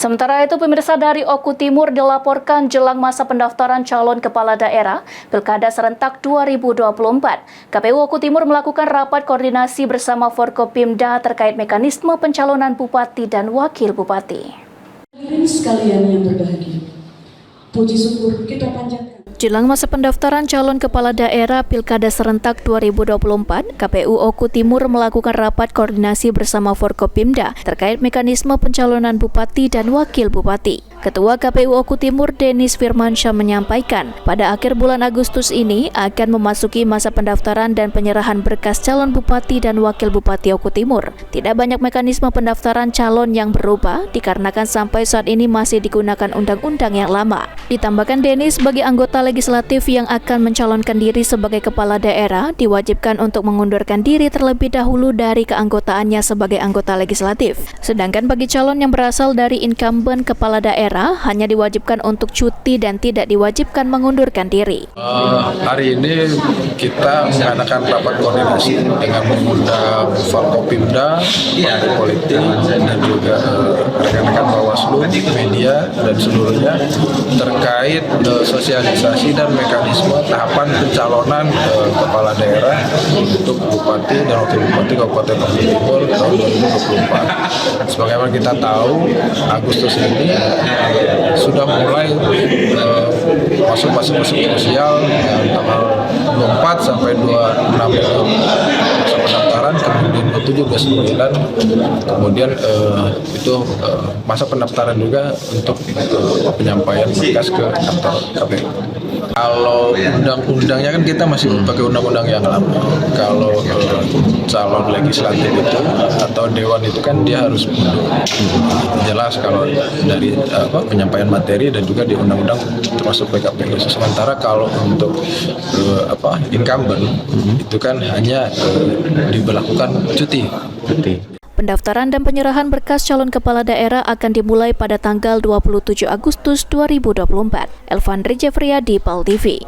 Sementara itu, pemirsa, dari Oku Timur dilaporkan jelang masa pendaftaran calon kepala daerah Pilkada serentak 2024. KPU Oku Timur melakukan rapat koordinasi bersama Forkopimda terkait mekanisme pencalonan bupati dan wakil bupati. Hadirin sekalian yang berbahagia, puji syukur kita panjatkan. Jelang masa pendaftaran calon kepala daerah Pilkada serentak 2024, KPU Oku Timur melakukan rapat koordinasi bersama Forkopimda terkait mekanisme pencalonan bupati dan wakil bupati. Ketua KPU Oku Timur Denis Firmansyah menyampaikan, pada akhir bulan Agustus ini akan memasuki masa pendaftaran dan penyerahan berkas calon bupati dan wakil bupati Oku Timur. Tidak banyak mekanisme pendaftaran calon yang berubah dikarenakan sampai saat ini masih digunakan undang-undang yang lama. Ditambahkan Denis, bagi anggota legislatif yang akan mencalonkan diri sebagai kepala daerah diwajibkan untuk mengundurkan diri terlebih dahulu dari keanggotaannya sebagai anggota legislatif. Sedangkan bagi calon yang berasal dari incumbent kepala daerah hanya diwajibkan untuk cuti dan tidak diwajibkan mengundurkan diri. Hari ini kita mengadakan rapat koordinasi dengan mengundang Forkopimda, partai politik, dan juga rekan-rekan Bawaslu, media, dan seluruhnya terkait sosialisasi dan mekanisme tahapan pencalonan kepala daerah untuk bupati dan wakil bupati Kabupaten Oku Timur tahun 2024. Sebagaimana kita tahu, Agustus ini sudah mulai masuk fase krusial tanggal 24 sampai 26 itu masa pendaftaran, kemudian 27 29 kemudian itu masa pendaftaran juga untuk penyampaian berkas ke kantor KPU. Kalau undang-undangnya kan kita masih pakai undang-undang yang lama. Kalau calon legislatif itu atau dewan itu kan dia harus mundur. Jelas kalau dari penyampaian materi dan juga di undang-undang termasuk PKPU. Sementara kalau untuk incumbent itu kan hanya diberlakukan cuti. Pendaftaran dan penyerahan berkas calon kepala daerah akan dimulai pada tanggal 27 Agustus 2024. Elvandri Jeffriyadi, PAL TV.